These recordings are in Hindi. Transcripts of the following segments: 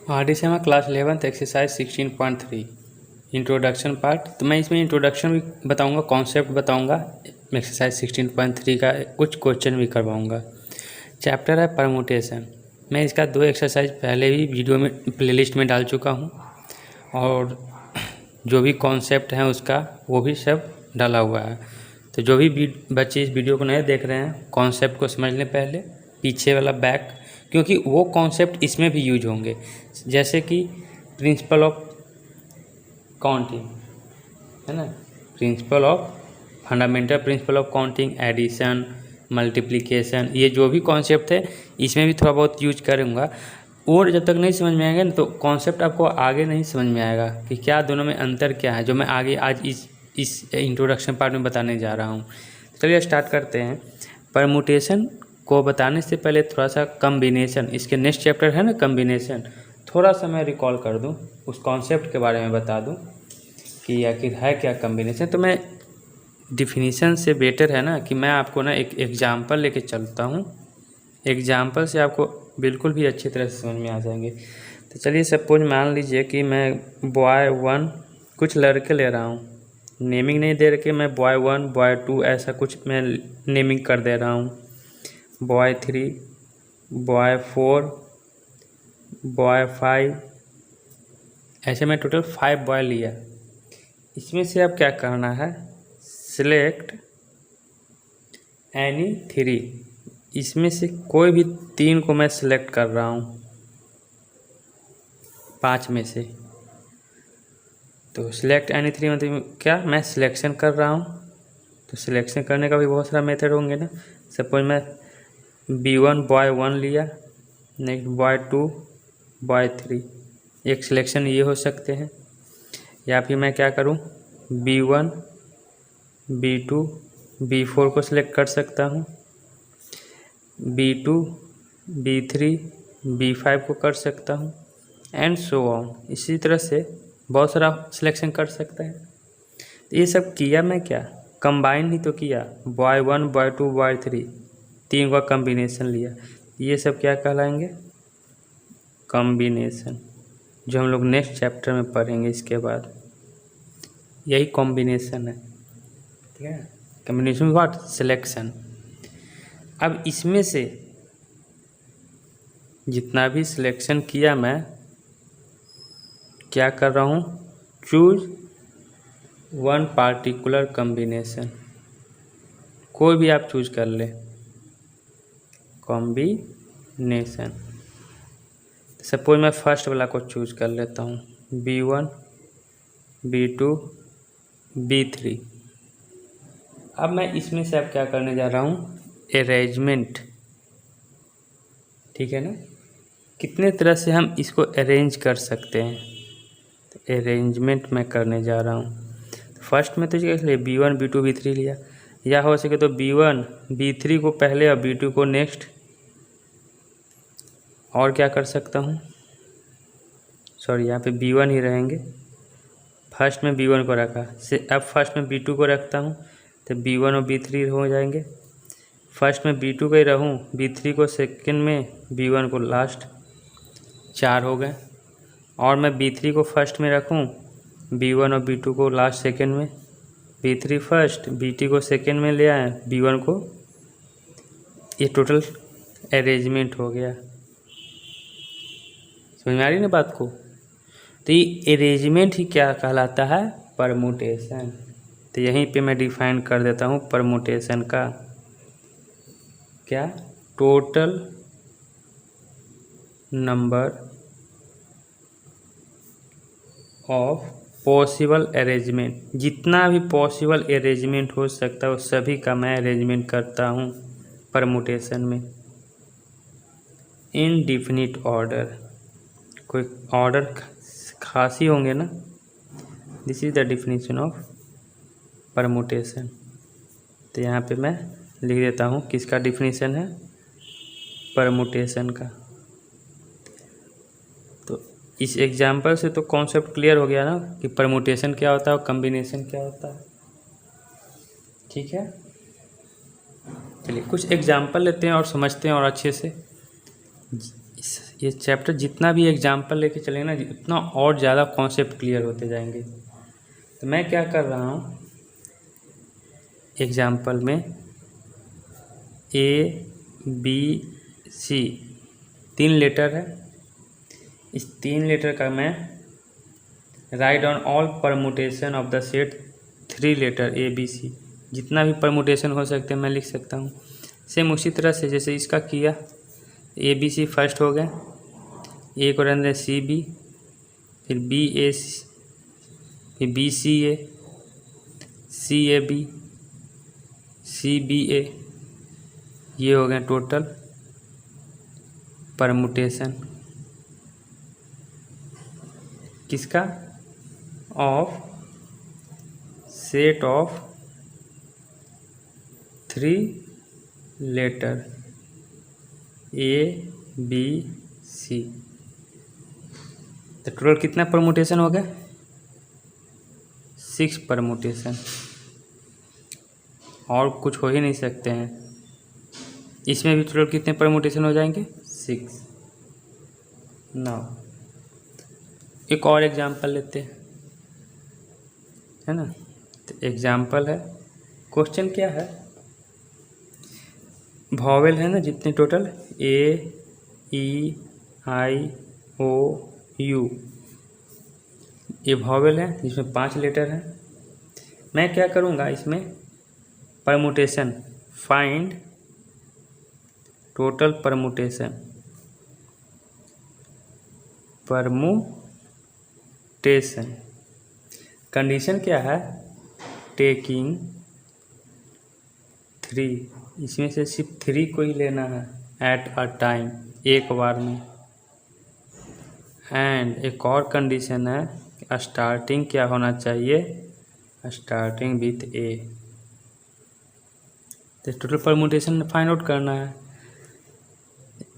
RDCMA class 11 exercise 16.3 introduction part. तो मैं इसमें इंट्रोडक्शन भी बताऊंगा, कॉन्सेप्ट बताऊंगा, एक्सरसाइज 16.3 का कुछ क्वेश्चन भी करवाऊंगा। चैप्टर है परमुटेशन। मैं इसका 2 एक्सरसाइज पहले ही वीडियो में प्लेलिस्ट में डाल चुका हूं और जो भी कॉन्सेप्ट है उसका वो भी सब डाला हुआ है। तो जो भी बच्चे इस वीडियो को नए देख रहे हैं, कॉन्सेप्ट को समझ लें पहले, पीछे वाला बैक, क्योंकि वो कॉन्सेप्ट इसमें भी यूज होंगे। जैसे कि प्रिंसिपल ऑफ काउंटिंग है ना, principle of fundamental principle of counting, addition, multiplication, ये जो भी कॉन्सेप्ट है इसमें भी थोड़ा बहुत यूज करूँगा। और जब तक नहीं समझ में आएगा ना तो कॉन्सेप्ट आपको आगे नहीं समझ में आएगा कि क्या दोनों में अंतर क्या है, जो मैं आगे आज इस इंट्रोडक्शन पार्ट में बताने जा रहा हूँ। चलिए स्टार्ट करते हैं। परमुटेशन को बताने से पहले थोड़ा सा कम्बिनेशन, इसके नेक्स्ट चैप्टर है ना कम्बिनेशन, थोड़ा सा मैं रिकॉल कर दूं, उस कॉन्सेप्ट के बारे में बता दूं कि आखिर है क्या कम्बिनेशन। तो मैं डिफिनीशन से बेटर है ना कि मैं आपको ना एक एग्जांपल लेके चलता हूं, एग्जांपल से आपको बिल्कुल भी अच्छी तरह से समझ में आ जाएंगे। तो चलिए सपोज मान लीजिए कि मैं बॉय 1 कुछ लड़के ले रहा हूँ, नेमिंग नहीं दे रखे, मैं बॉय 1 बॉय 2 ऐसा कुछ मैं नेमिंग कर दे रहा हूँ, बॉय 3 बॉय 4 बॉय 5, ऐसे में टोटल 5 बॉय लिया। इसमें से अब क्या करना है, सिलेक्ट एनी 3, इसमें से कोई भी 3 को मैं सिलेक्ट कर रहा हूँ 5 में से। तो सिलेक्ट एनी 3 मतलब क्या, मैं सिलेक्शन कर रहा हूँ। तो सिलेक्शन करने का भी बहुत सारा मेथड होंगे ना। सपोज मैं B1 बॉय 1 लिया, नेक्स्ट बॉय 2 बॉय 3, एक सिलेक्शन ये हो सकते हैं। या फिर मैं क्या करूं, B1 B2 B4 को सिलेक्ट कर सकता हूं, B2 B3 B5 को कर सकता हूं, एंड सो ऑन। इसी तरह से बहुत सारा सिलेक्शन कर सकता है। तो ये सब किया मैं क्या, कंबाइन ही तो किया, बॉय 1 बॉय 2 बॉय 3, 3 का कम्बिनेशन लिया। ये सब क्या कहलाएंगे, कॉम्बिनेशन, जो हम लोग नेक्स्ट चैप्टर में पढ़ेंगे। इसके बाद यही कॉम्बिनेशन है, ठीक है। Combination what, selection. अब इसमें से जितना भी सिलेक्शन किया मैं क्या कर रहा हूँ, चूज वन पार्टिकुलर कॉम्बिनेशन, कोई भी आप चूज कर ले कॉम्बिनेशन। सपोज मैं फर्स्ट वाला को चूज कर लेता हूँ, B1 B2 B3। अब मैं इसमें से अब क्या करने जा रहा हूँ, अरेंजमेंट, ठीक है ना। कितने तरह से हम इसको अरेंज कर सकते हैं, तो अरेंजमेंट मैं करने जा रहा हूँ। फर्स्ट में तो इसलिए B1 B2 B3 लिया, या हो सके तो B1 B3 को पहले और B2 को नेक्स्ट। और क्या कर सकता हूँ, सॉरी यहाँ पे B1 ही रहेंगे, फर्स्ट में B1 को रखा से, अब फर्स्ट में B2 को रखता हूँ तो B1 और B3 हो जाएंगे। फर्स्ट में B2 का ही रहूँ, B3 को सेकंड में, B1 को लास्ट, 4 हो गए। और मैं B3 को फर्स्ट में रखूँ, B1 और B2 को लास्ट सेकंड में, B3 फर्स्ट B2 को सेकंड में ले आए, B1 को, ये टोटल अरेंजमेंट हो गया। समझ में आ रही ना बात को। तो ये अरेंजमेंट ही क्या कहलाता है, परमुटेशन। तो यहीं पे मैं डिफाइन कर देता हूँ परमुटेशन का क्या, total number of possible arrangement, जितना भी पॉसिबल अरेंजमेंट हो सकता है वो सभी का मैं अरेंजमेंट करता हूँ परमुटेशन में, इनडिफिनिट ऑर्डर, कोई ऑर्डर खास ही होंगे ना। This is the definition of permutation. तो यहाँ पे मैं लिख देता हूँ किसका डिफिनीशन है, परमुटेशन का। तो इस एग्जाम्पल से तो कॉन्सेप्ट क्लियर हो गया ना कि परमुटेशन क्या होता है और कॉम्बिनेशन क्या होता है, ठीक है। चलिए कुछ एग्जाम्पल लेते हैं और समझते हैं और अच्छे से ये चैप्टर जितना भी एग्जाम्पल लेके चलेंगे ना उतना और ज़्यादा कॉन्सेप्ट क्लियर होते जाएंगे। तो मैं क्या कर रहा हूँ, एग्जाम्पल में ABC 3 लेटर है, इस 3 लेटर का मैं write down all permutation of the set 3 letter ABC, जितना भी परमुटेशन हो सकते हैं मैं लिख सकता हूँ। सेम उसी तरह से जैसे इसका किया, ABC फर्स्ट हो गया, ए को रहने दें CB, फिर BA, फिर BCA, CAB, CBA, ये हो गए टोटल परमुटेशन किसका, of set of 3 letter ABC। तो टोटल कितना परमुटेशन हो गया, 6 परमुटेशन, और कुछ हो ही नहीं सकते हैं। इसमें भी टोटल कितने परमुटेशन हो जाएंगे, 6। नाउ एक और एग्जांपल लेते हैं, है ना। तो एग्जांपल है, क्वेश्चन क्या है, वॉवेल है ना जितने total A, E, I, O, U, ये वॉवेल है जिसमें 5 लेटर हैं। मैं क्या करूँगा, इसमें permutation, find total permutation, condition क्या है, टेकिंग 3, इसमें से सिर्फ 3 को ही लेना है एट अ टाइम, एक बार में। एंड एक और कंडीशन है, स्टार्टिंग क्या होना चाहिए, स्टार्टिंग विथ A। तो टोटल परमुटेशन फाइंड आउट करना है।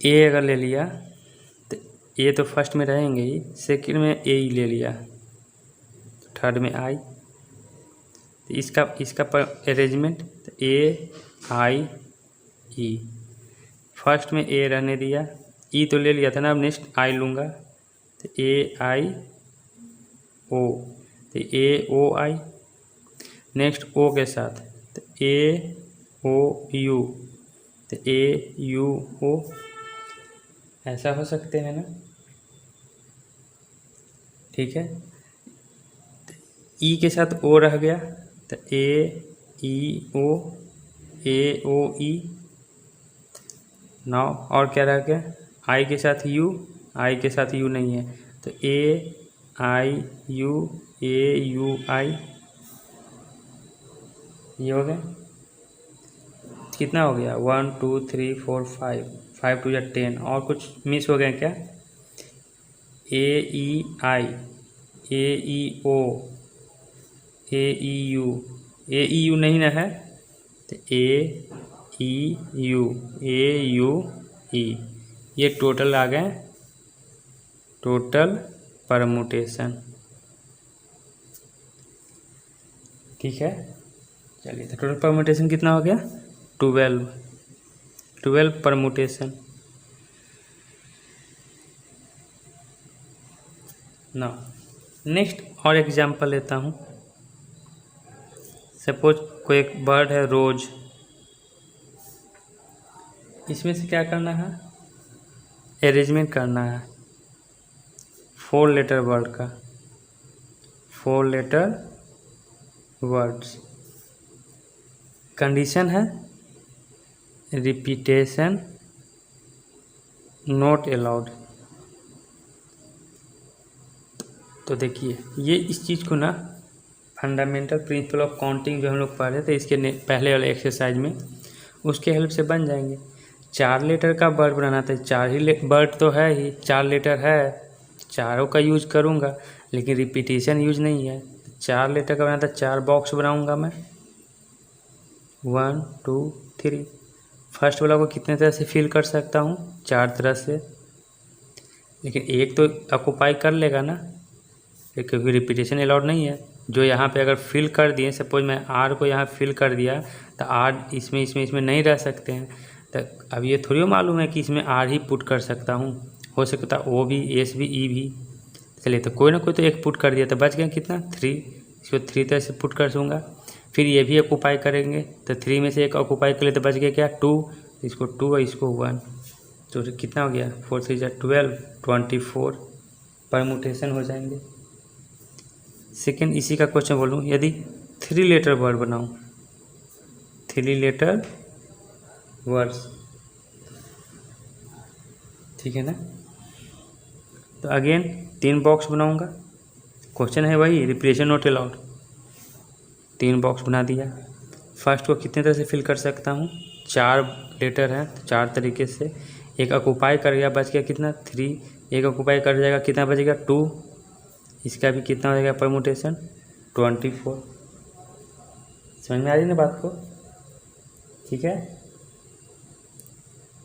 A अगर ले लिया तो A तो फर्स्ट में रहेंगे ही, सेकंड में A ही ले लिया, थर्ड में I, तो इसका अरेंजमेंट तो A, I, E, फर्स्ट में A रहने दिया, E तो ले लिया था ना, अब नेक्स्ट I लूँगा, तो A, I, O, तो A, O, I, next O के साथ तो A, O, U, तो A, U, O, ऐसा हो सकते हैं ना, ठीक है। E के साथ O रह गया तो A, E, O, A, O, E। Now और क्या रह गया, I के साथ U, I के साथ U नहीं है तो A, I, U, A, U, I, ये हो गया। कितना हो गया, 1 2 3 4 5, 5 2 10, और कुछ मिस हो गया क्या, A, E, I, A, E, O, A, E, U, A, E, U नहीं ना है तो A, E, U, A, U, E, ये टोटल आ गए, टोटल परमुटेशन, ठीक है। चलिए, तो टोटल परमुटेशन कितना हो गया, 12 परमुटेशन। ना नेक्स्ट और एग्जांपल लेता हूँ, सपोज कोई एक बर्ड है रोज, इसमें से क्या करना है, अरेंजमेंट करना है 4 लेटर वर्ड का, 4 लेटर वर्ड्स। कंडीशन है रिपीटेशन नॉट अलाउड। तो देखिए, ये इस चीज़ को ना फंडामेंटल प्रिंसिपल ऑफ काउंटिंग जो हम लोग पढ़ रहे थे इसके पहले वाले एक्सरसाइज में, उसके हेल्प से बन जाएंगे। 4 लेटर का वर्ड बनाना था, 4 ही वर्ड तो है ही, 4 लेटर है, चारों का यूज करूँगा, लेकिन रिपीटेशन यूज नहीं है। 4 लेटर का बनाना था, 4 बॉक्स बनाऊँगा मैं, 1 2 3। फर्स्ट वाला को कितने तरह से फिल कर सकता हूँ, 4 तरह से, लेकिन एक तो ऑक्यूपाई कर लेगा ना, क्योंकि रिपीटेशन अलाउड नहीं है। जो यहाँ पे अगर फिल कर दिए, सपोज मैं R को यहाँ फिल कर दिया तो R इसमें नहीं रह सकते हैं। तो अब ये थोड़ी मालूम है कि इसमें R ही पुट कर सकता हूँ, हो सकता ओ भी, एस भी, ई भी। चलिए तो कोई ना कोई तो एक पुट कर दिया तो बच गया कितना 3, इसको 3 तरह से पुट कर दूँगा। फिर ये भी ऑक्यूपाई करेंगे तो 3 में से एक ऑक्यूपाई कर ले तो बच गया क्या 2, इसको 2 और इसको 1, तो कितना हो गया 4 3 12, 24 परमुटेशन हो जाएंगे। सेकेंड इसी का क्वेश्चन बोलूँ, यदि 3 लेटर वर्ड बनाऊँ, 3 लेटर वर्ड्स, ठीक है ना। तो अगेन 3 बॉक्स बनाऊंगा, क्वेश्चन है वही रिप्लेशन नॉट अलाउड। 3 बॉक्स बना दिया। फर्स्ट को कितने तरह से फिल कर सकता हूँ, 4 लेटर हैं तो 4 तरीके से। एक ऑक्यूपाई कर गया, बच गया कितना 3, एक ऑक्यूपाई कर जाएगा कितना बचेगा 2, इसका भी कितना हो जाएगा परमुटेशन 24। समझ में आ रही ना बात को, ठीक है।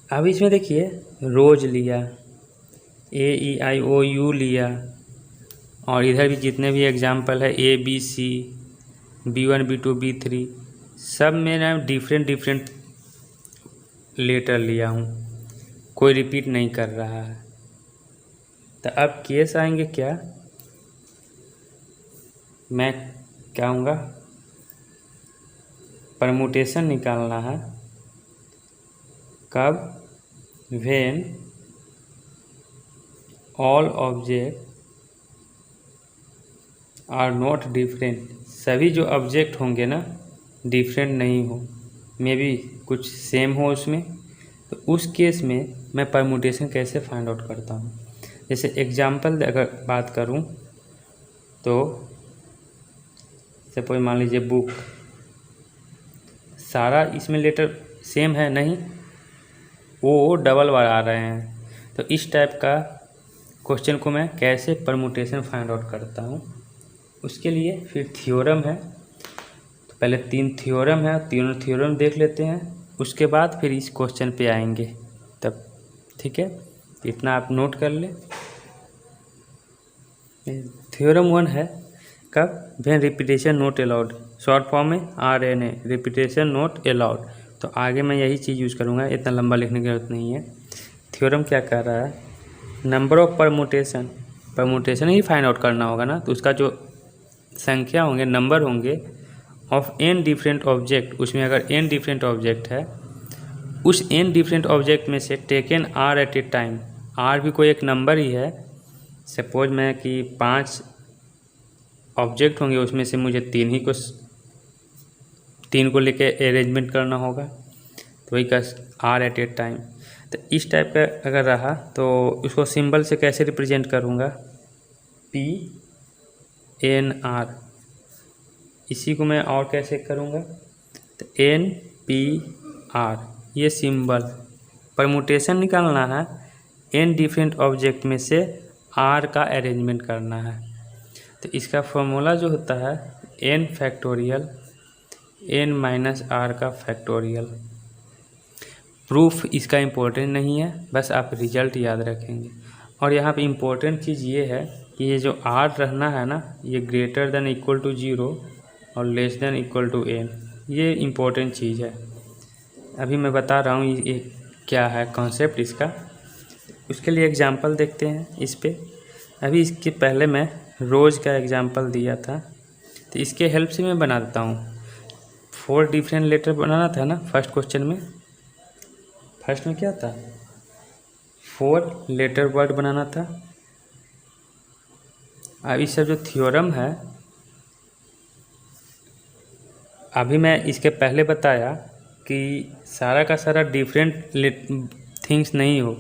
अब इसमें देखिए रोज लिया, AEIOU लिया, और इधर भी जितने भी एग्जाम्पल है ABC, B1 B2 B3 सब में ना डिफरेंट लेटर लिया हूँ, कोई रिपीट नहीं कर रहा है। तो अब केस आएंगे क्या, मैं क्या आऊँगा, परमुटेशन निकालना है कब, when all object are not different, सभी जो ऑब्जेक्ट होंगे ना डिफरेंट नहीं हो, मे बी कुछ सेम हो उसमें, तो उस केस में मैं परमुटेशन कैसे फाइंड आउट करता हूँ। जैसे एग्जांपल अगर बात करूँ तो सपोज मान लीजिए बुक, सारा इसमें लेटर सेम है नहीं, वो डबल बार आ रहे हैं। तो इस टाइप का क्वेश्चन को मैं कैसे परमुटेशन फाइंड आउट करता हूँ, उसके लिए फिर थ्योरम है। तो पहले 3 थ्योरम है, तीनों थ्योरम देख लेते हैं, उसके बाद फिर इस क्वेश्चन पे आएंगे तब, ठीक है। इतना आप नोट कर ले। थ्योरम 1 है कब, when repetition not allowed, short form में RNA, रिपीटेशन नॉट अलाउड। तो आगे मैं यही चीज़ यूज़ करूँगा, इतना लंबा लिखने की जरूरत नहीं है। थ्योरम क्या कह रहा है, number of permutation, permutation he find out करना होगा ना, तो उसका जो संख्या होंगे, नंबर होंगे ऑफ n डिफरेंट ऑब्जेक्ट, उसमें अगर n डिफरेंट ऑब्जेक्ट है, उस n डिफरेंट ऑब्जेक्ट में से taken r at a time, r भी कोई एक नंबर ही है। सपोज मैं कि 5 ऑब्जेक्ट होंगे, उसमें से मुझे 3 को लेके अरेंजमेंट करना होगा, तो वही का r एट ए टाइम। तो इस टाइप का अगर रहा तो उसको सिंबल से कैसे रिप्रेजेंट करूँगा, PNR। इसी को मैं और कैसे करूँगा, तो NPR, ये सिंबल। परमुटेशन निकालना है, n डिफरेंट ऑब्जेक्ट में से r का अरेंजमेंट करना है। तो इसका फॉर्मूला जो होता है n factorial n minus r का फैक्टोरियल। प्रूफ इसका इम्पोर्टेंट नहीं है, बस आप रिजल्ट याद रखेंगे। और यहाँ पे इम्पोर्टेंट चीज़ ये है कि ये जो r रहना है ना, ये ग्रेटर देन इक्वल टू 0 और less than equal to n, ये इम्पोर्टेंट चीज़ है। अभी मैं बता रहा हूँ ये क्या है कॉन्सेप्ट इसका। उसके लिए एग्जांपल देखते हैं इस पे। अभी इसके पहले मैं रोज़ का एग्जांपल दिया था, तो इसके हेल्प से मैं बना देता हूँ। 4 डिफरेंट लेटर बनाना था ना फर्स्ट क्वेश्चन में, फर्स्ट में क्या था 4 लेटर वर्ड बनाना था। अब इस सब जो थ्योरम है, अभी मैं इसके पहले बताया कि सारा का सारा डिफरेंट थिंग्स नहीं हो,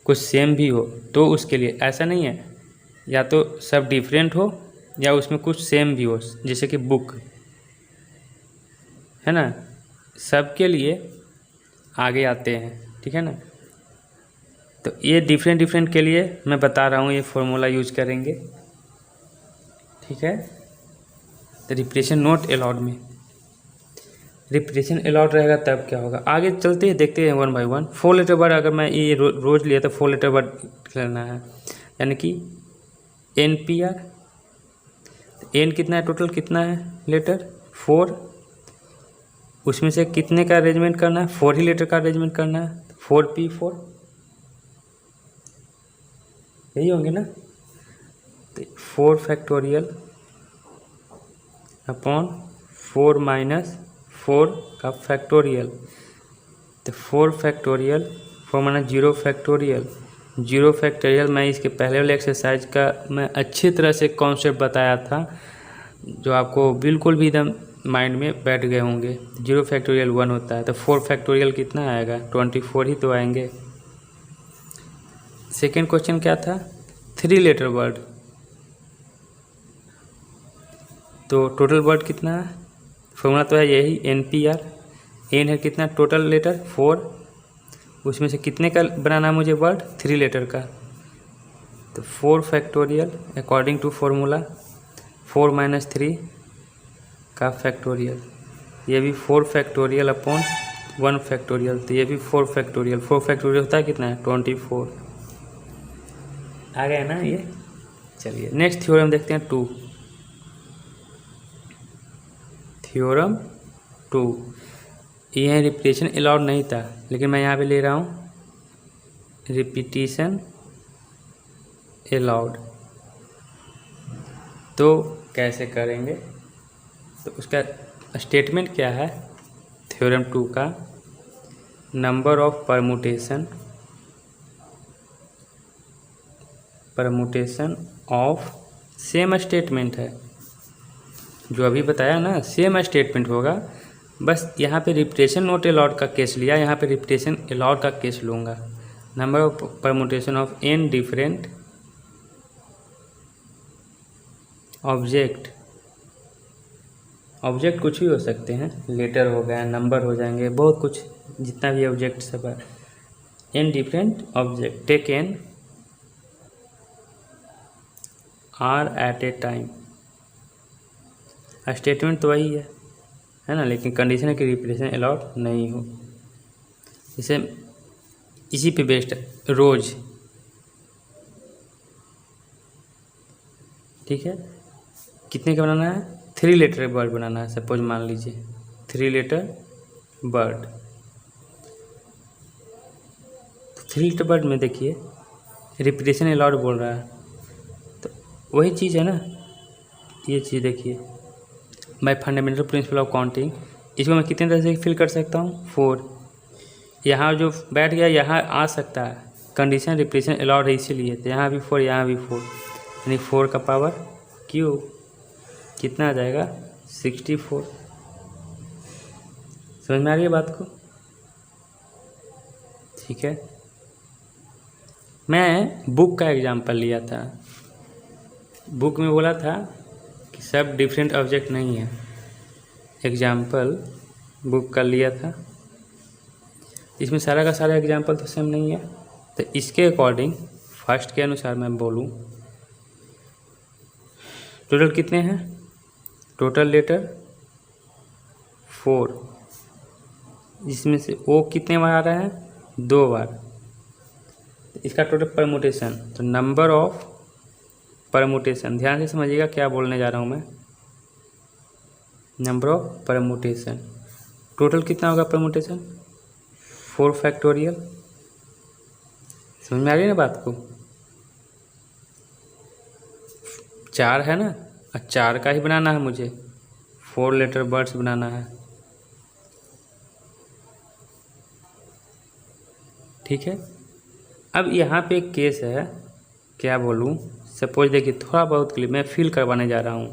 कुछ सेम भी हो, तो उसके लिए ऐसा नहीं है, या तो सब डिफरेंट हो या उसमें कुछ सेम भी हो। जैसे कि बुक है ना, सबके लिए आगे आते हैं, ठीक है ना। तो ये डिफरेंट के लिए मैं बता रहा हूँ, ये फॉर्मूला यूज करेंगे, ठीक है। तो रिपीटेशन नॉट अलाउड में, रिपीटेशन अलाउड रहेगा तब क्या होगा, आगे चलते हैं देखते हैं 1 बाय 1। 4 लेटर वर्ड अगर मैं ये रोज लिया तो 4 लेटर वर्ड लेना है, यानी कि NPR। n कितना है, टोटल कितना है लेटर 4, उसमें से कितने का अरेंजमेंट करना है, 4 ही लेटर का अरेंजमेंट करना है, 4P4। यही होंगे ना। तो 4 फैक्टोरियल अपॉन 4 माइनस 4 का फैक्टोरियल। तो 4 फैक्टोरियल 4 माइनस 0 फैक्टोरियल 0 फैक्टोरियल। मैं इसके पहले वाले एक्सरसाइज का मैं अच्छी तरह से कॉन्सेप्ट बताया था, जो आपको बिल्कुल भी एकदम माइंड में बैठ गए होंगे। 0 फैक्टोरियल 1 होता है, तो 4 फैक्टोरियल कितना आएगा? 24 ही तो आएंगे। सेकेंड क्वेश्चन क्या था? 3 लेटर वर्ड, तो टोटल वर्ड कितना है? फॉर्मूला तो है यही NPR। एन है कितना? टोटल लेटर 4, उसमें से कितने का बनाना है मुझे वर्ड? 3 लेटर का। तो 4 factorial according to formula 4 minus 3 का फैक्टोरियल। ये भी 4 फैक्टोरियल अपॉन 1 फैक्टोरियल, तो ये भी 4 फैक्टोरियल। 4 फैक्टोरियल होता है कितना है? 24। आ गया ना ये। चलिए नेक्स्ट थ्योरम देखते हैं 2। थ्योरम 2, ये रिपीटेशन अलाउड नहीं था, लेकिन मैं यहाँ पे ले रहा हूँ रिपीटेशन अलाउड। तो कैसे करेंगे? तो उसका स्टेटमेंट क्या है थ्योरम 2 का? Number of permutation of, same statement है जो अभी बताया ना, सेम स्टेटमेंट होगा, बस यहाँ पे रिपीटेशन नॉट अलाउड का केस लिया, यहाँ पे रिपीटेशन अलाउड का केस लूँगा। Number of permutation of n different object कुछ भी हो सकते हैं, लेटर हो गया, नंबर हो जाएंगे, बहुत कुछ, जितना भी ऑब्जेक्ट सब है। n different object take n r at a time. Statement तो वही है ना, लेकिन कंडीशन है कि रिपीटेशन अलाउड नहीं हो। इसे इसी पे बेस्ड है रोज, ठीक है। कितने का बनाना है? 3 लेटर वर्ड बनाना है, सपोज मान लीजिए 3 लेटर वर्ड। 3 लेटर वर्ड में देखिए रिपीटेशन अलाउड बोल रहा है, तो वही चीज़ है ना। ये चीज़ देखिए, bye fundamental principle of counting, इसको मैं कितने तरह से फिल कर सकता हूँ? 4। यहाँ जो बैठ गया यहाँ आ सकता है, कंडीशन रिपीटेशन अलाउड है इसीलिए, तो यहाँ भी 4, यहाँ भी 4, यानी 4 का पावर क्यू कितना आ जाएगा? 64। समझ में आ रही है बात को? ठीक है। मैं बुक का एग्जांपल लिया था, बुक में बोला था कि सब डिफरेंट ऑब्जेक्ट नहीं है, एग्जाम्पल बुक का लिया था। इसमें सारा का सारा एग्जाम्पल तो सेम नहीं है, तो इसके अकॉर्डिंग फर्स्ट के अनुसार मैं बोलूँ, टोटल कितने हैं? टोटल लेटर 4, जिसमें से ओ कितने बार आ रहा है? 2 बार। इसका टोटल परमुटेशन, तो नंबर ऑफ परमुटेशन, ध्यान से समझिएगा क्या बोलने जा रहा हूँ मैं। नंबर ऑफ परमुटेशन, टोटल कितना होगा परमुटेशन? 4 फैक्टोरियल। समझ में आ रही है ना बात को? 4 है ना, और 4 का ही बनाना है मुझे, 4 लेटर वर्ड्स बनाना है, ठीक है। अब यहाँ पे एक केस है, क्या बोलूँ, सपोज देखिए थोड़ा बहुत के लिए मैं फिल करवाने जा रहा हूँ।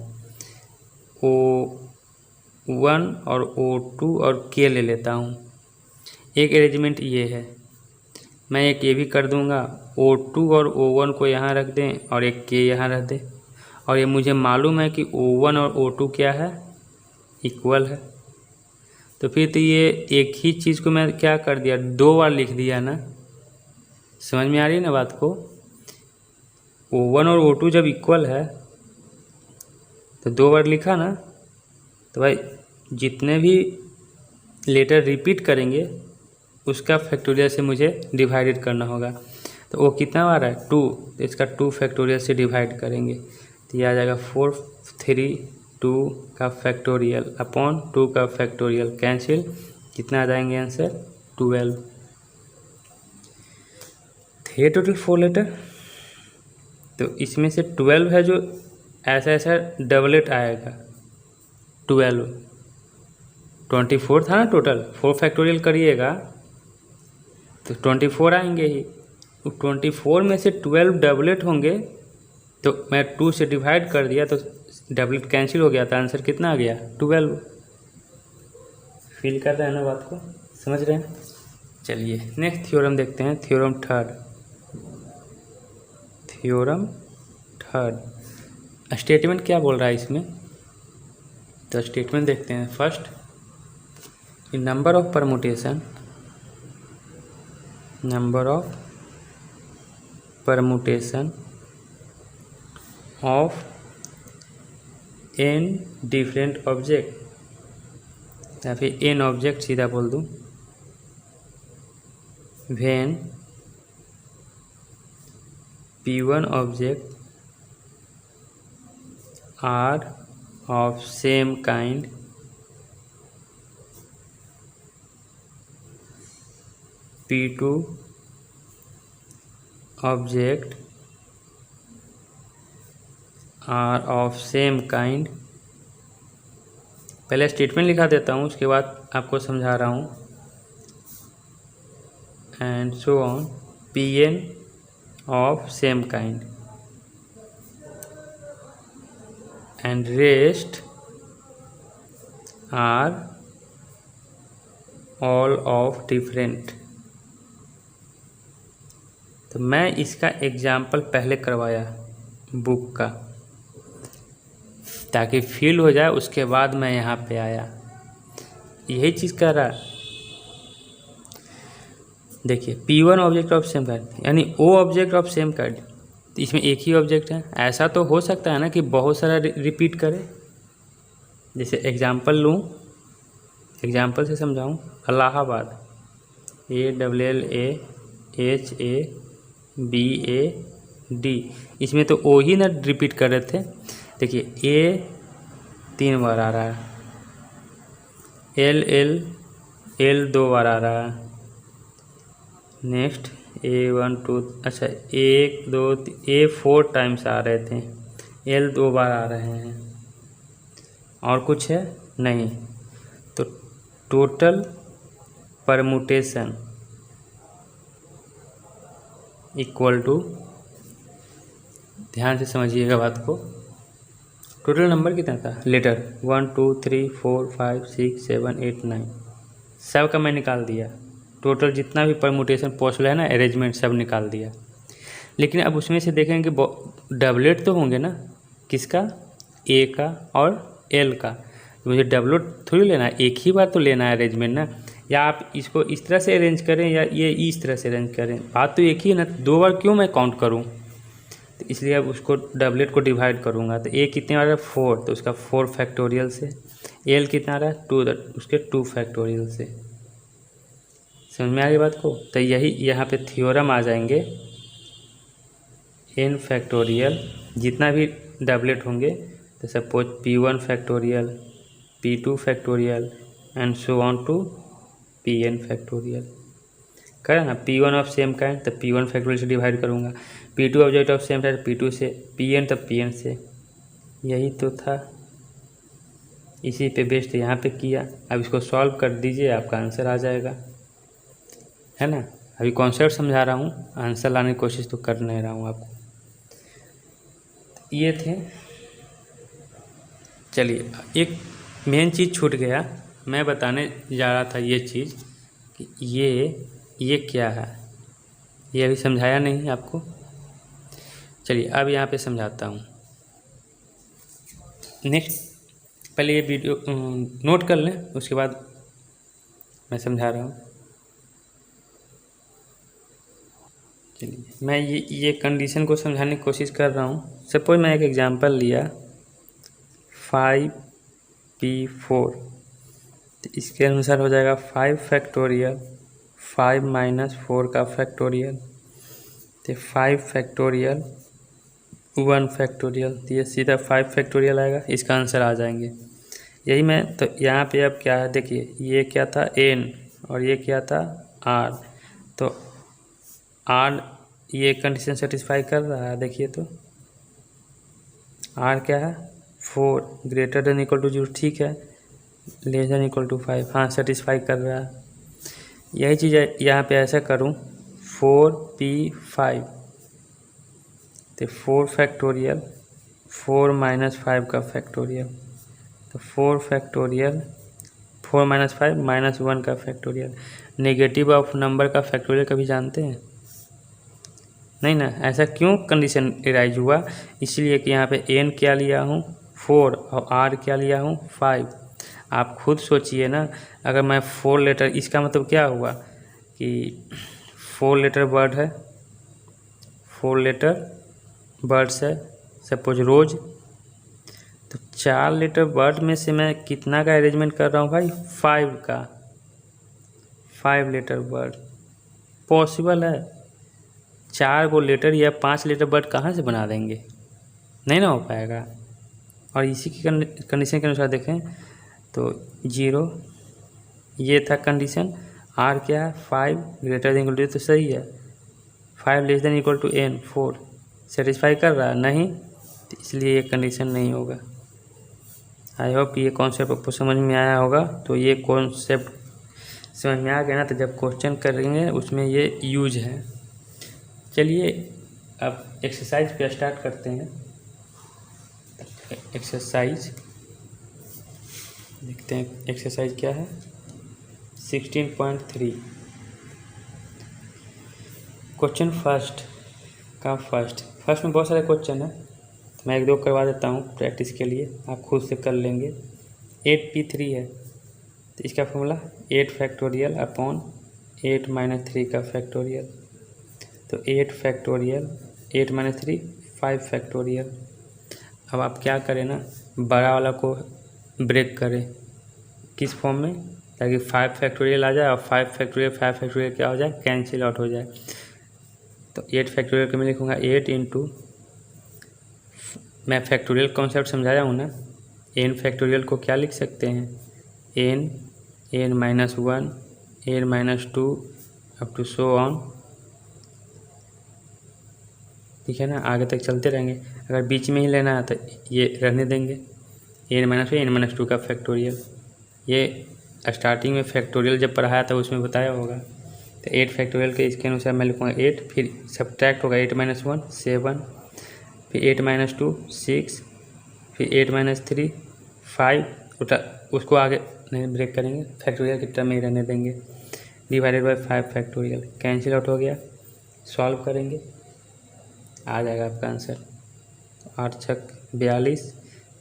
O1 और O2 और K ले लेता हूँ। एक अरेंजमेंट ये है, मैं एक ये भी कर दूँगा, O2 और O1 को यहाँ रख दें और एक K यहाँ रख दें, और ये मुझे मालूम है कि O1 और O2 क्या है? इक्वल है। तो फिर तो ये एक ही चीज़ को मैं क्या कर दिया? 2 बार लिख दिया ना। समझ में आ रही है ना बात को? O1 और O2 जब इक्वल है तो 2 बार लिखा ना, तो भाई जितने भी लेटर रिपीट करेंगे उसका फैक्टोरियल से मुझे डिवाइडेड करना होगा। तो वो कितना आ रहा है? 2, तो इसका 2 फैक्टोरियल से डिवाइड करेंगे, तो ये आ जाएगा 4 3 2 का फैक्टोरियल अपॉन 2 का फैक्टोरियल, कैंसिल, कितना आ जाएंगे आंसर? 12। थे टोटल 4 लेटर, तो इसमें से 12 है जो ऐसा ऐसा डबलेट आएगा। 12 24 था ना टोटल, 4 फैक्टोरियल करिएगा तो 24 आएंगे ही। तो 24 में से 12 डबलेट होंगे, तो मैं 2 से डिवाइड कर दिया तो डबलेट कैंसिल हो गया, तो आंसर कितना आ गया 12। फील कर रहे हैं ना बात को, समझ रहे हैं। चलिए नेक्स्ट थ्योरम देखते हैं, थ्योरम थर्ड। स्टेटमेंट क्या बोल रहा है इसमें, तो स्टेटमेंट देखते हैं। First, number of permutation of n different object, या फिर n ऑब्जेक्ट सीधा बोल दूँ, when P1 object are of same kind, P2 object are of same kind। पहले स्टेटमेंट लिखा देता हूँ, उसके बाद आपको समझा रहा हूँ। And so on, Pn of same kind and rest are all of different। तो मैं इसका एग्जाम्पल पहले करवाया बुक का, ताकि फील हो जाए, उसके बाद मैं यहाँ पे आया। यही चीज़ कर रहा है। देखिए P1 object of same kind, यानी O object of same kind, तो इसमें एक ही ऑब्जेक्ट है। ऐसा तो हो सकता है ना कि बहुत सारा रिपीट करे। जैसे एग्जांपल लूँ, एग्जांपल से समझाऊँ। इलाहाबाद, AAHABAD, इसमें तो O ही ना रिपीट कर रहे थे। देखिए A 3 बार आ रहा है, L 2 बार आ रहा है। नेक्स्ट A1 2, अच्छा 1 2 A 4 टाइम्स आ रहे थे, L 2 बार आ रहे हैं। और कुछ है नहीं। तो टोटल परमुटेशन इक्वल टू, ध्यान से समझिएगा बात को, टोटल नंबर कितना था, लेटर 1 2 3 4 5 6 7 8 9, सब का मैं निकाल दिया। टोटल जितना भी परमुटेशन पॉसिबल है ना, अरेंजमेंट सब निकाल दिया। लेकिन अब उसमें से देखेंगे डबलेट तो होंगे ना, किसका, ए का और एल का। मुझे डबलेट थोड़ी लेना है, एक ही बार तो लेना है अरेंजमेंट ना। या आप इसको इस तरह से अरेंज करें या ये इस तरह से अरेंज करें, बात तो एक ही है ना। 2 बार क्यों मैं काउंट करूँ, तो इसलिए अब उसको डबलेट को डिवाइड करूँगा। तो ए कितने आ रहा है 4, तो उसका 4 फैक्टोरियल से। एल कितना आ रहा है 2, उसके 2 फैक्टोरियल से। समझ में आ गई बात को। तो यही यहाँ पे थ्योरम आ जाएंगे, n फैक्टोरियल जितना भी डबलेट होंगे, तो suppose P1 factorial, P2 factorial and so on to Pn factorial. करें ना, P1 ऑफ सेम काइंड तो P1 फैक्टोरियल से डिवाइड करूँगा, P2 object of same kind P2 से, Pn तो Pn से। यही तो था, इसी पे बेस्ड यहाँ पे किया। अब इसको सॉल्व कर दीजिए, आपका आंसर आ जाएगा, है ना। अभी कॉन्सेप्ट समझा रहा हूँ, आंसर लाने की कोशिश तो कर नहीं रहा हूँ आपको। ये थे। चलिए एक मेन चीज़ छूट गया, मैं बताने जा रहा था ये चीज़ कि ये क्या है, ये अभी समझाया नहीं आपको। चलिए अब यहाँ पे समझाता हूँ। नेक्स्ट, पहले ये वीडियो नोट कर लें, उसके बाद मैं समझा रहा हूँ। चलिए मैं ये कंडीशन को समझाने की कोशिश कर रहा हूँ। सपोज मैं एक एग्जांपल लिया 5P4, तो इसके अनुसार हो जाएगा 5 फैक्टोरियल 5 माइनस 4 का फैक्टोरियल, तो 5 फैक्टोरियल 1 फैक्टोरियल, तो ये सीधा 5 फैक्टोरियल आएगा, इसका आंसर आ जाएंगे। यही मैं तो यहाँ पे अब क्या है, देखिए ये क्या था n और ये क्या था r, तो r ये कंडीशन सेटिस्फाई कर रहा है। देखिए तो आर क्या है 4 ग्रेटर देन इक्वल टू 0, ठीक है, लेस देन इक्वल टू 5, हाँ सेटिस्फाई कर रहा है। यही चीज़ है यहाँ पे ऐसा करूँ 4p5 तो 4 फैक्टोरियल 4 माइनस 5 का फैक्टोरियल, तो 4 फैक्टोरियल 4 माइनस 5 माइनस 1 का फैक्टोरियल। नेगेटिव ऑफ नंबर का फैक्टोरियल कभी जानते हैं? नहीं ना। ऐसा क्यों कंडीशन एराइज हुआ? इसलिए कि यहाँ पे n क्या लिया हूँ 4 और r क्या लिया हूँ 5। आप खुद सोचिए ना, अगर मैं 4 लेटर, इसका मतलब क्या हुआ कि 4 लेटर वर्ड है, 4 लेटर वर्ड्स है, सपोज रोज, तो 4 लेटर वर्ड में से मैं कितना का अरेंजमेंट कर रहा हूँ भाई 5 का, 5 लेटर वर्ड। पॉसिबल है? 4 को लेटर या 5 लेटर वर्ड कहाँ से बना देंगे? नहीं ना हो पाएगा। और इसी की कंडीशन के अनुसार देखें तो 0 ये था कंडीशन, r क्या है 5 ग्रेटर देन इक्वल टू, तो सही है, 5 less than equal to n 4 satisfy कर रहा है नहीं, तो इसलिए ये कंडीशन नहीं होगा। आई होप ये कॉन्सेप्ट आपको समझ में आया होगा। तो ये कॉन्सेप्ट समझ में आ गया ना, तो जब क्वेश्चन करेंगे उसमें ये यूज है। चलिए अब एक्सरसाइज पे स्टार्ट करते हैं। एक्सरसाइज देखते हैं, एक्सरसाइज क्या है 16.3 क्वेश्चन फर्स्ट में बहुत सारे क्वेश्चन है, तो मैं 1-2 करवा देता हूँ प्रैक्टिस के लिए, आप खुद से कर लेंगे। 8p3 है, तो इसका फॉर्मूला 8 फैक्टोरियल अपॉन 8 माइनस 3 का फैक्टोरियल, तो 8 फैक्टोरियल 8 माइनस 3 5 फैक्टोरियल। अब आप क्या करें ना, बड़ा वाला को ब्रेक करें किस फॉर्म में, ताकि 5 फैक्टोरियल आ जाए और 5 फैक्टोरियल क्या हो जाए, कैंसिल आउट हो जाए। तो 8 फैक्टोरियल को मैं लिखूँगा 8 इंटू, मैं फैक्टोरियल कॉन्सेप्ट समझाया हूँ ना, n फैक्टोरियल को क्या लिख सकते हैं, n minus 1 n minus 2 up to so on, ठीक है ना, आगे तक चलते रहेंगे। अगर बीच में ही लेना है तो ये रहने देंगे, n माइनस 1 n माइनस 2 का फैक्टोरियल। ये स्टार्टिंग में फैक्टोरियल जब पढ़ाया था उसमें बताया होगा। तो 8 फैक्टोरियल के इसके अनुसार मैं लिखूँगा 8, फिर सब्ट्रैक्ट होगा 8 माइनस 1 7, फिर 8 माइनस 2 6, फिर 8 माइनस 3 5, उसको आगे नहीं ब्रेक करेंगे, फैक्टोरियल की टर्म में ही रहने देंगे, divided by 5 factorial, cancel out हो गया। सॉल्व करेंगे, आ जाएगा आपका आंसर 8 छक 42,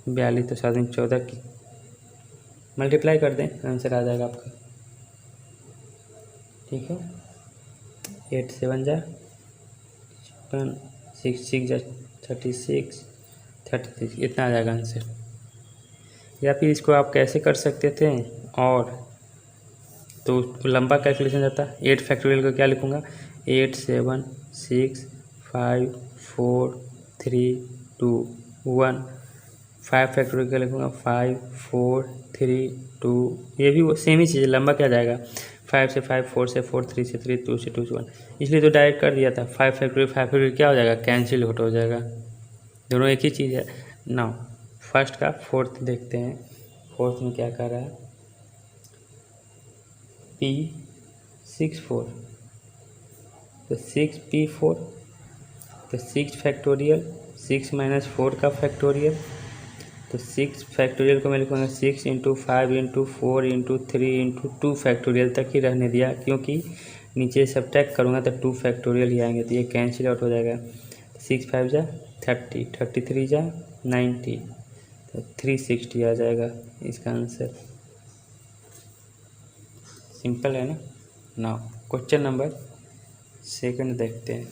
42 तो 7 में 14 की मल्टीप्लाई कर दें, आंसर आ जाएगा आपका, ठीक है। 8 7 जा 56, 6 6 जा 36, 33, इतना आ जाएगा आंसर। या फिर इसको आप कैसे कर सकते थे, और तो लंबा कैलकुलेशन जाता। 8 फैक्टोरियल को क्या लिखूँगा 8 7 6 5 4 3 2 1, 5 फैक्टोरियल क्या लिखूँगा 5 4 3 2, ये भी वो सेम ही चीज़ है, लंबा क्या जाएगा 5 से 5 4 से 4 3 से 3 2 से 2 से 1, इसलिए तो डायरेक्ट कर दिया था। 5 फैक्टोरियल क्या हो जाएगा, कैंसिल आउट हो जाएगा, दोनों एक ही चीज़ है। नाउ फर्स्ट का फोर्थ देखते हैं, फोर्थ में क्या कर रहा है P64, तो 6P4, तो 6 फैक्टोरियल 6 माइनस 4 का फैक्टोरियल, तो 6 फैक्टोरियल को मैं लिखूँगा 6 into 5 into 4 into 3 into 2 factorial तक ही रहने दिया, क्योंकि नीचे सब्ट्रैक्ट करूँगा तो 2 फैक्टोरियल ही आएंगे, तो ये कैंसिल आउट हो जाएगा। 6 5 जा 30, 33 जा 90, तो 360 आ जाएगा इसका आंसर। सिंपल है ना। नाउ क्वेश्चन नंबर सेकंड देखते हैं।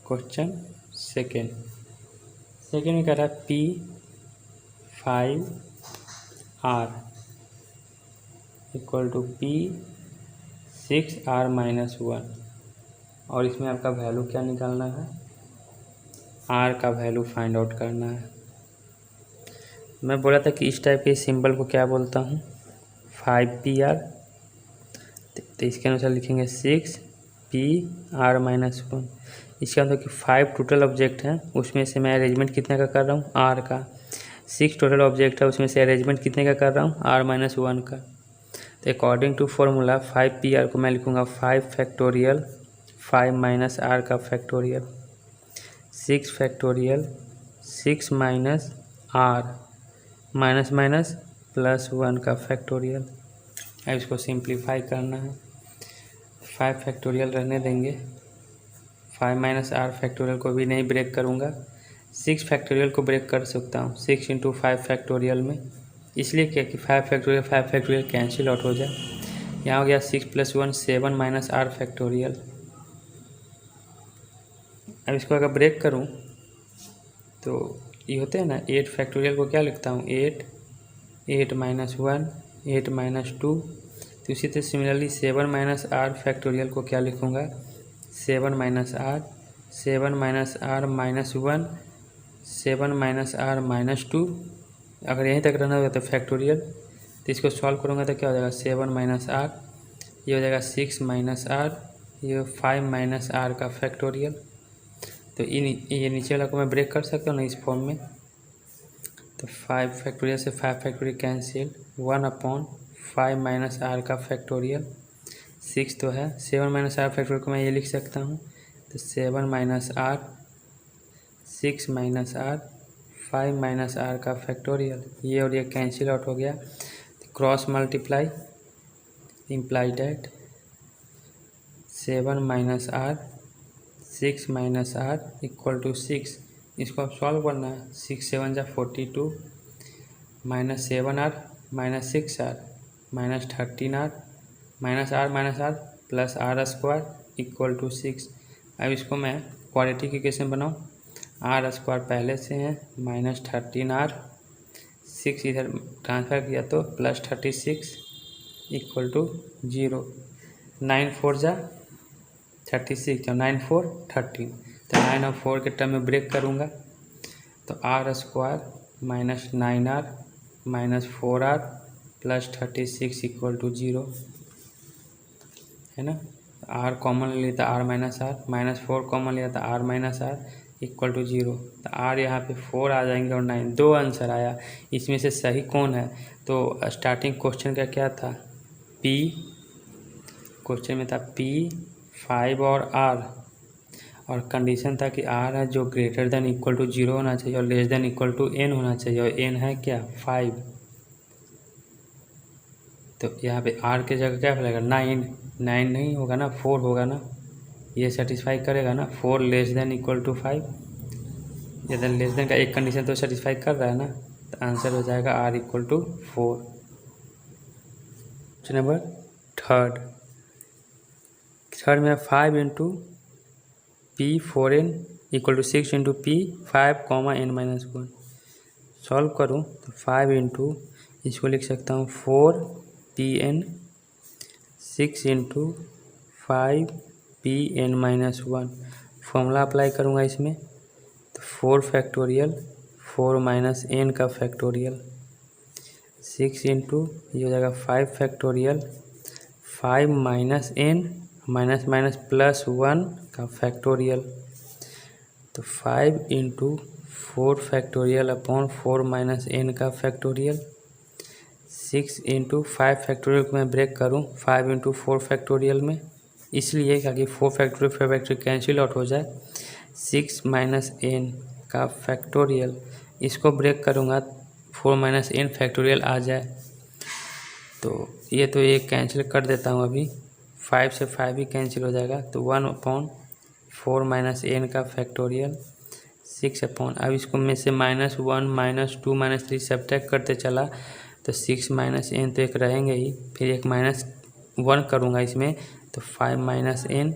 क्वेश्चन सेकंड में कह रहा है P5R equal to P6R minus 1, और इसमें आपका वैल्यू क्या निकालना है, R का वैल्यू फाइंड आउट करना है। मैं बोला था कि इस टाइप के सिंबल को क्या बोलता हूँ 5PR, तो इसके अनुसार लिखेंगे 6PR माइनस 1। इसका मतलब कि 5 टोटल ऑब्जेक्ट हैं, उसमें से मैं अरेंजमेंट कितने का कर रहा हूँ, आर का। 6 टोटल ऑब्जेक्ट है, उसमें से अरेंजमेंट कितने का कर रहा हूँ, r-1 का। तो अकॉर्डिंग टू फॉर्मूला 5pr को मैं लिखूँगा 5 फैक्टोरियल 5 माइनस आर का factorial 6 factorial 6 minus r minus minus plus 1 का फैक्टोरियल। अब इसको सिंप्लीफाई करना है। 5 फैक्टोरियल रहने देंगे, 5 माइनस आर फैक्टोरियल को भी नहीं ब्रेक करूँगा। 6 फैक्टोरियल को ब्रेक कर सकता हूँ 6 इंटू 5 फैक्टोरियल में, इसलिए क्या कि 5 फैक्टोरियल कैंसिल आउट हो जाए। यहाँ हो गया 6 + 1 7 माइनस आर फैक्टोरियल। अब इसको अगर ब्रेक करूँ तो ये होते हैं ना, 8 फैक्टोरियल को क्या लिखता हूँ, 8 माइनस 1 8 माइनस 2। तो इसी तरह सिमिलरली 7 माइनस आर फैक्टोरियल को क्या लिखूँगा, 7 minus r 7 minus r minus 1 7 minus r minus 2। अगर यहीं तक रहना होगा तो फैक्टोरियल, तो इसको सॉल्व करूँगा तो क्या हो जाएगा, 7 माइनस आर, ये हो जाएगा 6 माइनस आर, ये 5 माइनस आर का फैक्टोरियल। तो ये नीचे वाला को मैं ब्रेक कर सकता हूँ ना इस फॉर्म में। तो 5 फैक्टोरियल से 5 फैक्टोरियल कैंसिल, 1/5 माइनस आर का फैक्टोरियल। 6 तो है, 7 माइनस आर फैक्टोरियल को मैं ये लिख सकता हूँ, तो 7 minus r 6 minus r 5 minus r का फैक्टोरियल। ये और ये कैंसिल आउट हो गया, तो cross multiply imply that 7 minus r 6 minus r equal to 6। इसको अब सॉल्व करना है, 6 7 जा 42 minus 7 r minus 6 r minus 13 r minus r plus r square equal to 6। अब इसको मैं क्वाड्रेटिक इक्वेशन बनाऊँ, आर स्क्वायर पहले से है माइनस 13 आर 6 इधर ट्रांसफ़र किया तो प्लस 36 इक्वल टू 0। 9 4 जा 36 जब 9 4 13, तो 9 और 4 के टर्म में ब्रेक करूँगा, तो r square minus 9r minus 4r plus 36 equal to 0 है ना। आर कॉमन ले लिया था आर माइनस 4 कॉमन लिया था r minus r equal to 0। तो आर यहाँ पे 4 आ जाएंगे और 9, 2 आंसर आया। इसमें से सही कौन है, तो स्टार्टिंग क्वेश्चन का क्या था, P, क्वेश्चन में था P 5 और R, और कंडीशन था कि R है जो ग्रेटर देन इक्वल टू 0 होना चाहिए और less than equal to n होना चाहिए, और n है क्या 5। तो यहाँ पे R के जगह क्या मिलेगा 9 नहीं होगा ना, 4 होगा ना, ये सेटिस्फाई करेगा ना, 4 लेस देन इक्वल टू 5। यदि लेस देन का एक कंडीशन तो सेटिस्फाई कर रहा है ना, तो आंसर हो जाएगा R equal to 4। Question number third में 5 into P 4n equal to 6 into P 5, n-1 solve करूँ तो 5 इंटू इसको लिख सकता हूँ 4pn 6 into 5pn-1 formula apply करूँगा इसमें, तो 4 फैक्टोरियल 4 माइनस n का फैक्टोरियल 6 इंटू ये हो जाएगा 5 factorial 5 minus n minus minus plus 1 का फैक्टोरियल। तो 5 into 4 factorial upon 4 minus n का फैक्टोरियल 6 इंटू 5 फैक्टोरियल को मैं ब्रेक करूँ 5 इंटू 4 फैक्टोरियल में, इसलिए ताकि 4 फैक्टोरियल कैंसिल आउट हो जाए। 6 माइनस n का फैक्टोरियल, इसको ब्रेक करूँगा 4 माइनस n फैक्टोरियल आ जाए, तो ये तो ये कैंसिल कर देता हूँ अभी, 5 से 5 भी कैंसिल हो जाएगा, तो 1/4 माइनस n का फैक्टोरियल 6 अपॉन, अब इसको में से -1 -2 -3 सब्ट्रैक्ट करते चला तो 6 माइनस n तो एक रहेंगे ही, फिर एक -1 करूँगा इसमें तो 5 माइनस n,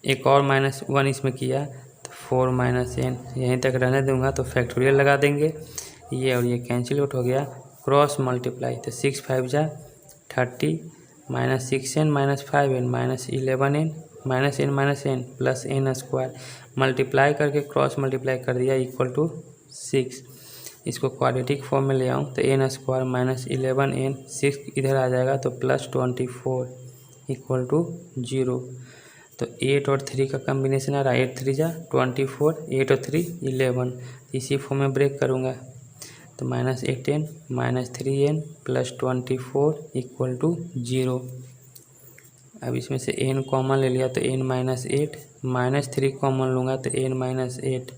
एक और -1 इसमें किया तो 4 माइनस n, यहीं तक रहने दूंगा तो फैक्टोरियल लगा देंगे, ये और ये कैंसिल आउट हो गया। क्रॉस मल्टीप्लाई तो 6 5 जा 30 minus 6n minus 5n minus 11n minus n plus n square, multiply करके क्रॉस मल्टीप्लाई कर दिया इक्वल टू 6। इसको क्वाड्रेटिक फॉर्म में ले आऊँ तो n स्क्वायर माइनस 11n 6 इधर आ जाएगा तो प्लस 24 इक्वल टू 0। तो 8 और 3 का कम्बिनेशन आ रहा है, 8 3 जा 24, 8 और 3 11, इसी फॉर्म में ब्रेक करूँगा तो -8n -3n +24 = 0। अब इसमें से n कॉमन ले लिया तो n -8, -3 कॉमन लूँगा तो n -8,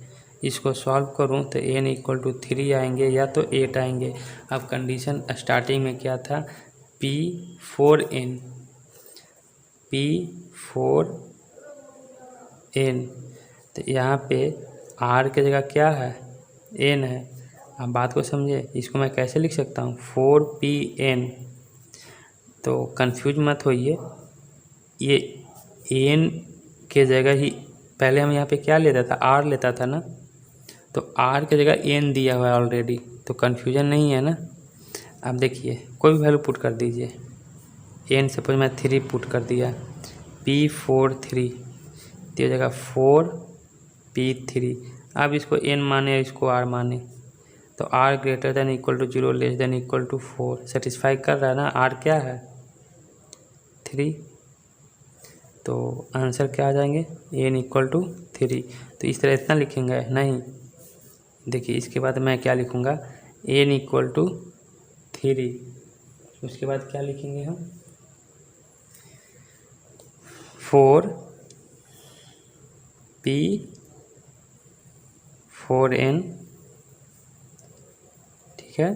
इसको सॉल्व करूँ तो n = 3 आएंगे या तो 8 आएंगे। अब कंडीशन स्टार्टिंग में क्या था, P4n तो यहाँ पे r की जगह क्या है, n है। अब बात को समझे, इसको मैं कैसे लिख सकता हूँ, 4pn। तो कंफ्यूज मत होइए, ये n के जगह ही पहले हम यहाँ पे क्या लेता था, r लेता था ना, तो r की जगह n दिया हुआ है ऑलरेडी, तो कन्फ्यूजन नहीं है ना। अब देखिए कोई भी वैल्यू पुट कर दीजिए, n सपोज मैं 3 पुट कर दिया, P43 तो जगह 4P3। अब इसको n माने इसको r माने तो r > 0 <= 4 सेटिस्फाई कर रहा है ना, r क्या है 3, तो आंसर क्या आ जाएंगे, n = 3। तो इस तरह इतना लिखेंगे नहीं, देखिए इसके बाद मैं क्या लिखूँगा, n = 3, उसके बाद क्या लिखेंगे हम, 4n, ठीक है।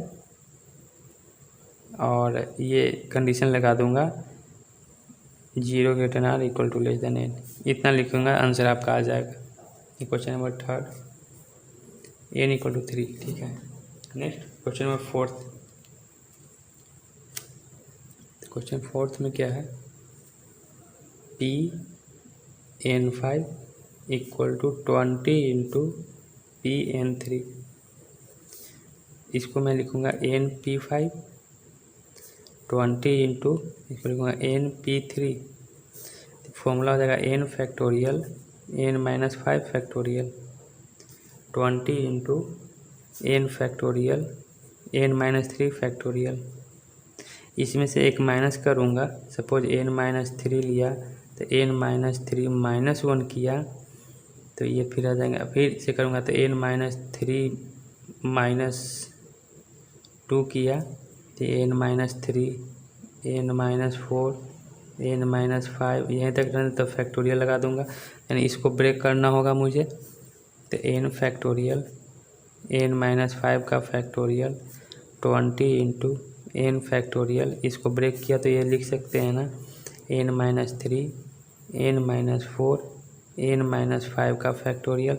और ये कंडीशन लगा दूंगा 0 > r = n, इतना लिखूँगा, आंसर आपका आ जाएगा। ये क्वेश्चन नंबर 3, n = 3, ठीक है। नेक्स्ट क्वेश्चन नंबर 4, क्वेश्चन 4 में क्या है, Pn5 = 20 × Pn3, इसको मैं लिखूँगा np5, 20 इंटू इसको लिखूँगा np3, फॉर्मूला हो जाएगा n factorial n-5 factorial 20 into n factorial n-3 factorial. इसमें से एक माइनस करूँगा, सपोज n-3 लिया तो n-3 -1 किया तो ये फिर आ जाएगा, फिर से करूँगा तो n-3 -2 किया तो n-3 n-4 n-5 यहीं तक रहने तो फैक्टोरियल लगा दूंगा, यानी इसको ब्रेक करना होगा मुझे। तो n फैक्टोरियल n-5 का फैक्टोरियल 20 इंटू n फैक्टोरियल, इसको ब्रेक किया तो ये लिख सकते हैं ना n-3 n-4 n-5 का फैक्टोरियल,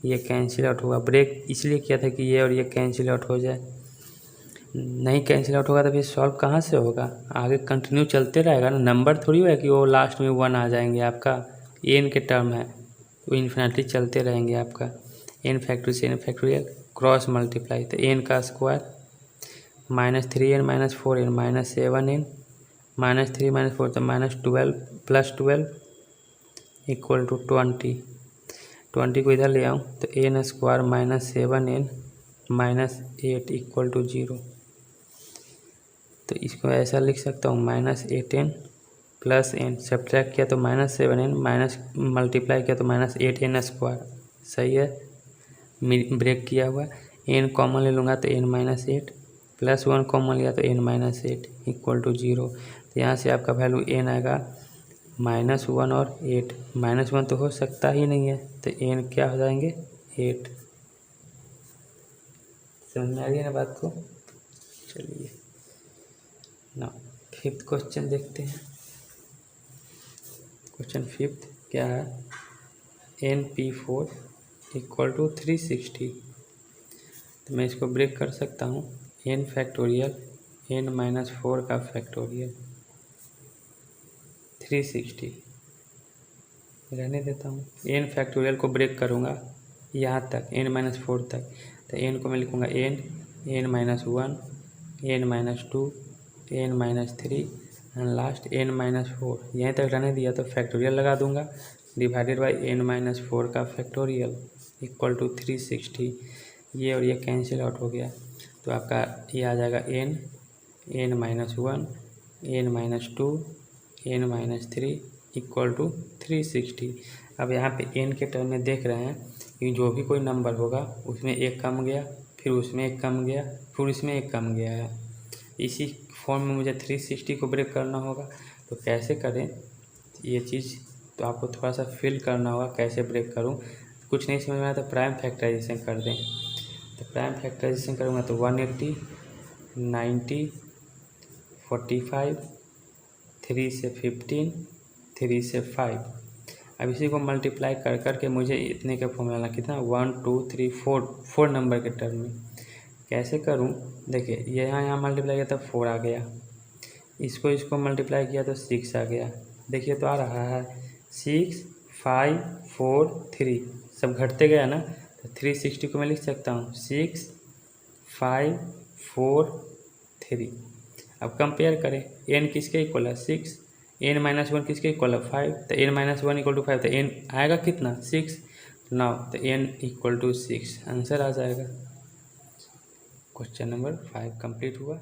ये कैंसिल आउट होगा। ब्रेक इसलिए किया था कि ये और ये कैंसिल आउट हो जाए, नहीं कैंसिल आउट होगा तो फिर सॉल्व कहाँ से होगा, आगे कंटिन्यू चलते रहेगा ना, नंबर थोड़ी है कि वो लास्ट में 1 आ जाएंगे, आपका n के टर्म है तो इन्फिनिटली चलते रहेंगे आपका। n फैक्टोरियल से n फैक्टोरियल क्रॉस मल्टीप्लाई, तो n का स्क्वायर -3n -4n -7n -3 -4 तो -12 +12 = 20 को इधर ले आऊँ तो n स्क्वायर -7n -8 = 0। तो इसको ऐसा लिख सकता हूँ -8n + n, सब्ट्रैक्ट किया तो -7n माइनस मल्टीप्लाई किया तो -8n स्क्वायर, सही है। ब्रेक किया हुआ n कॉमन ले लूँगा तो n-8 +1 कॉमन लिया तो n-8 = 0। तो यहाँ से आपका वैल्यू n आएगा -1 और 8, -1 तो हो सकता ही नहीं है तो n क्या हो जाएंगे 8। समझ में आ गई ना बात को। चलिए ना 5th क्वेश्चन देखते हैं। क्वेश्चन 5th क्या है, np4 = 360, तो मैं इसको ब्रेक कर सकता हूँ n फैक्टोरियल n-4 का फैक्टोरियल 360 रहने देता हूँ। n फैक्टोरियल को ब्रेक करूँगा यहाँ तक n-4 तक, तो n को मैं लिखूँगा n n-1 n-2 n-3 and last n-4, यहीं तक रहने दिया तो फैक्टोरियल लगा दूँगा, डिवाइडेड बाई n-4 का फैक्टोरियल = 360, ये और ये कैंसिल आउट हो गया तो आपका ये आ जाएगा n n-1 n-2 n-3 equal to 360। अब यहाँ पे n के टर्म में देख रहे हैं कि जो भी कोई नंबर होगा उसमें एक कम गया, फिर उसमें एक कम गया, फिर इसमें एक कम गया है। इसी फॉर्म में मुझे 360 को ब्रेक करना होगा। तो कैसे करें ये चीज़, तो आपको थोड़ा सा फील करना होगा कैसे ब्रेक करूं। कुछ नहीं समझ में आया तो प्राइम फैक्टराइजेशन कर दें। तो प्राइम फैक्टराइजेशन करूँगा तो 180, 90, 45, 3 से 15, 3 से 5। अब इसी को मल्टीप्लाई कर करके मुझे इतने का फॉर्मूला लाना, कितना 1 2 3 4 नंबर के टर्म में। कैसे करूं, देखिए यहाँ मल्टीप्लाई किया तो 4 आ गया, इसको मल्टीप्लाई किया तो 6 आ गया। देखिए तो आ रहा है 6 5 4 3, सब घटते गया ना। तो 360 को मैं लिख सकता हूँ 6 5 4 3। अब कंपेयर करें, n किसके इक्वल है 6, n-1 किसके इक्वल है 5, तो n-1 इक्वल टू 5, तो n आएगा कितना 6 9, तो n इक्वल टू 6 आंसर आ जाएगा। क्वेश्चन नंबर 5 कंप्लीट हुआ।